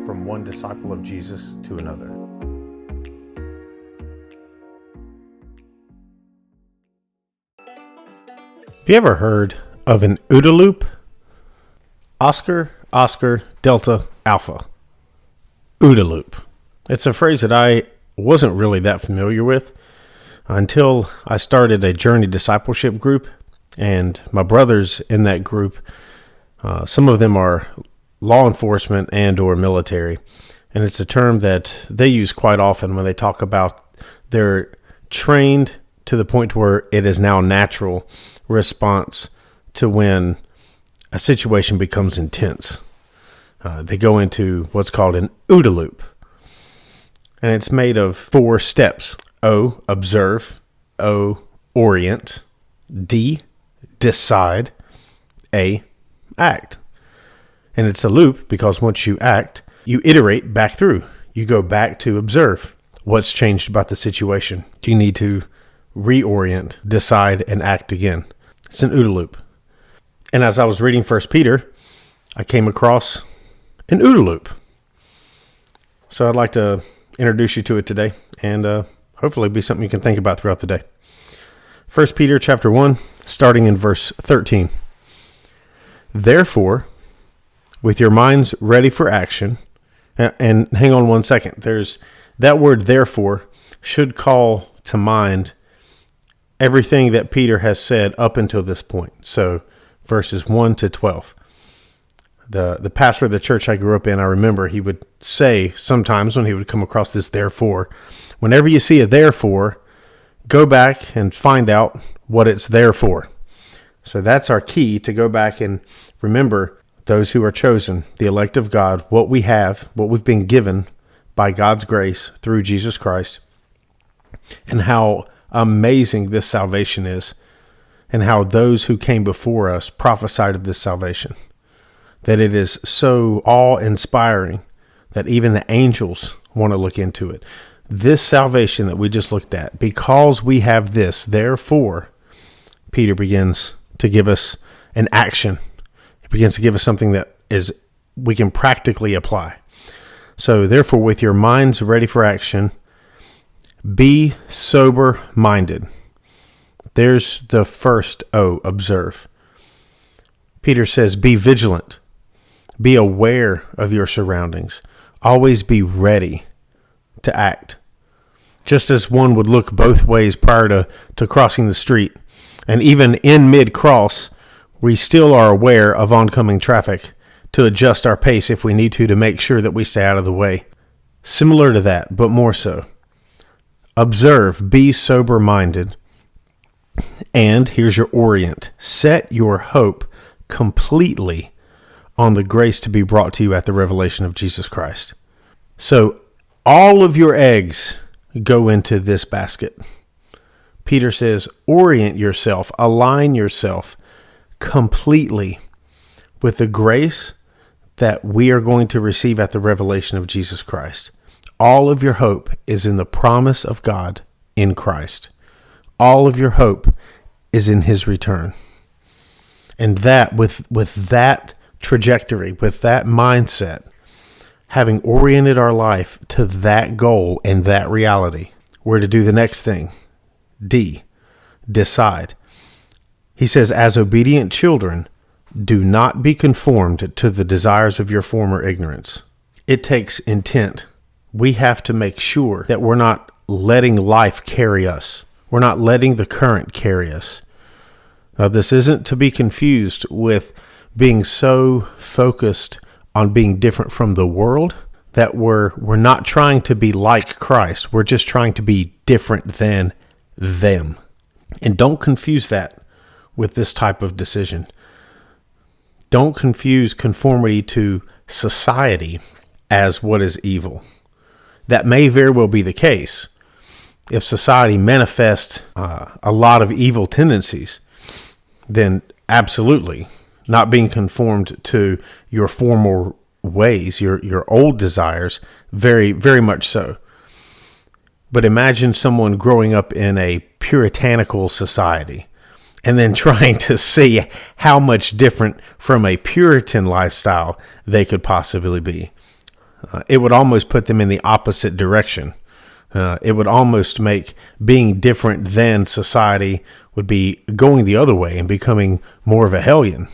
from one disciple of Jesus to another. Have you ever heard of an OODA loop? Oscar, Delta, Alpha. OODA loop. It's a phrase that I wasn't really that familiar with until I started a Journey discipleship group, and my brothers in that group, some of them are law enforcement and or military, and it's a term that they use quite often when they talk about they're trained to the point where it is now natural response to when a situation becomes intense. They go into what's called an OODA loop, and it's made of 4 steps. O, observe. O, orient. D, decide. A, act. And it's a loop because once you act, you iterate back through. You go back to observe what's changed about the situation. You need to reorient, decide, and act again. It's an OODA loop. And as I was reading 1 Peter, I came across an OODA loop. So I'd like to introduce you to it today, and hopefully be something you can think about throughout the day. 1 Peter chapter 1, starting in verse 13. Therefore, with your minds ready for action, and hang on one second. There's that word therefore should call to mind everything that Peter has said up until this point. So verses 1 to 12. The pastor of the church I grew up in, I remember he would say sometimes when he would come across this therefore, whenever you see a therefore, go back and find out what it's there for. So that's our key, to go back and remember those who are chosen, the elect of God, what we have, what we've been given by God's grace through Jesus Christ, and how amazing this salvation is, and how those who came before us prophesied of this salvation, that it is so awe-inspiring that even the angels want to look into it. This salvation that we just looked at, because we have this, therefore, Peter begins to give us an action. He begins to give us something that is we can practically apply. So therefore, with your minds ready for action, be sober-minded. There's the first O, observe. Peter says, be vigilant. Be aware of your surroundings. Always be ready to act. Just as one would look both ways prior to crossing the street, and even in mid-cross, we still are aware of oncoming traffic to adjust our pace if we need to make sure that we stay out of the way. Similar to that, but more so. Observe, be sober-minded, and here's your orient. Set your hope completely on the grace to be brought to you at the revelation of Jesus Christ. So all of your eggs go into this basket. Peter says, orient yourself, align yourself completely with the grace that we are going to receive at the revelation of Jesus Christ. All of your hope is in the promise of God in Christ. All of your hope is in his return. And that, with that trajectory, with that mindset, having oriented our life to that goal and that reality, we're to do the next thing. D, decide. He says, as obedient children, do not be conformed to the desires of your former ignorance. It takes intent. We have to make sure that we're not letting life carry us. We're not letting the current carry us. Now, this isn't to be confused with being so focused on being different from the world that we're not trying to be like Christ. We're just trying to be different than them. And don't confuse that with this type of decision. Don't confuse conformity to society as what is evil. That may very well be the case. If society manifests a lot of evil tendencies, then absolutely not being conformed to your former ways, your old desires, very, very much so. But imagine someone growing up in a puritanical society and then trying to see how much different from a Puritan lifestyle they could possibly be. It would almost put them in the opposite direction. It would almost make being different than society would be going the other way and becoming more of a hellion.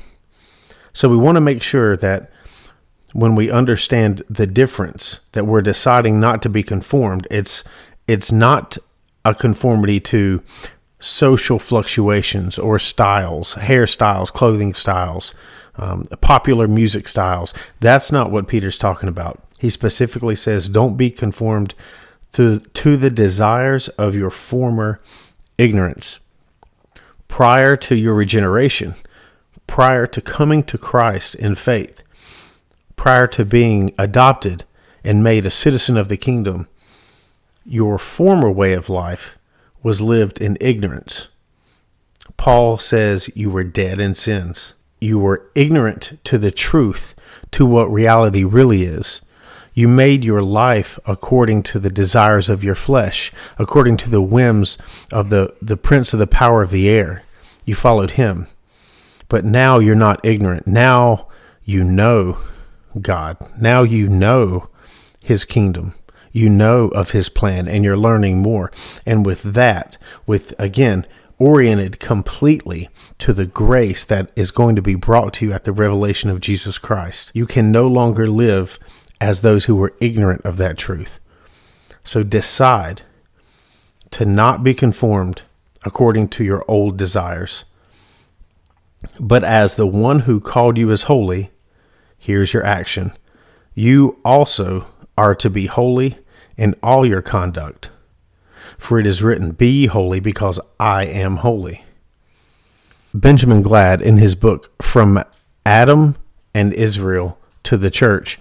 So we want to make sure that when we understand the difference, that we're deciding not to be conformed. It's not a conformity to social fluctuations or styles, hairstyles, clothing styles, popular music styles. That's not what Peter's talking about. He specifically says, don't be conformed to the desires of your former ignorance. Prior to your regeneration, prior to coming to Christ in faith, prior to being adopted and made a citizen of the kingdom, your former way of life was lived in ignorance. Paul says you were dead in sins. You were ignorant to the truth, to what reality really is. You made your life according to the desires of your flesh, according to the whims of the prince of the power of the air. You followed him. But now you're not ignorant. Now you know God. Now you know his kingdom. You know of his plan, and you're learning more. And with that, again, oriented completely to the grace that is going to be brought to you at the revelation of Jesus Christ, you can no longer live as those who were ignorant of that truth. So decide to not be conformed according to your old desires, but as the one who called you is holy, here's your action. You also are to be holy in all your conduct. For it is written, be ye holy because I am holy. Benjamin Glad, in his book From Adam and Israel to the Church,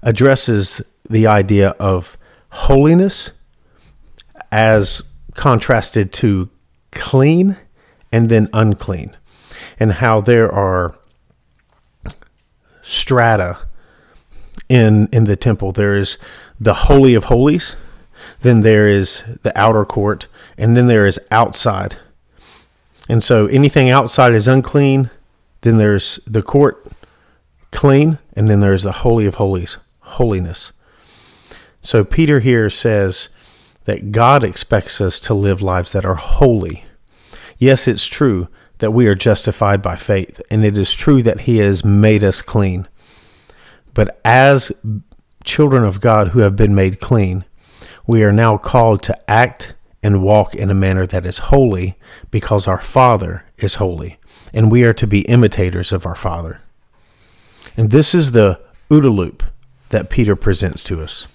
addresses the idea of holiness as contrasted to clean and then unclean, and how there are strata in the temple. There is the Holy of Holies, then there is the outer court, and then there is outside. And so anything outside is unclean, then there's the court, clean, and then there's the Holy of Holies, holiness. So Peter here says that God expects us to live lives that are holy. Yes, it's true that we are justified by faith, and it is true that he has made us clean. But as children of God who have been made clean, we are now called to act and walk in a manner that is holy because our Father is holy, and we are to be imitators of our Father. And this is the OODA loop that Peter presents to us.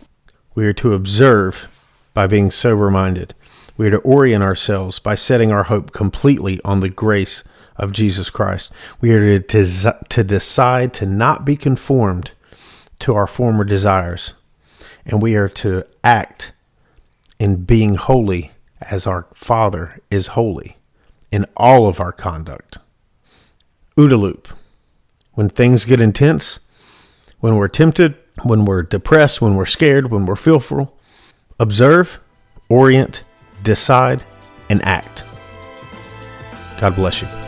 We are to observe by being sober-minded. We are to orient ourselves by setting our hope completely on the grace of Jesus Christ. We are to decide to not be conformed to our former desires. And we are to act in being holy as our Father is holy in all of our conduct. OODA loop. When things get intense, when we're tempted, when we're depressed, when we're scared, when we're fearful, observe, orient, decide, and act. God bless you.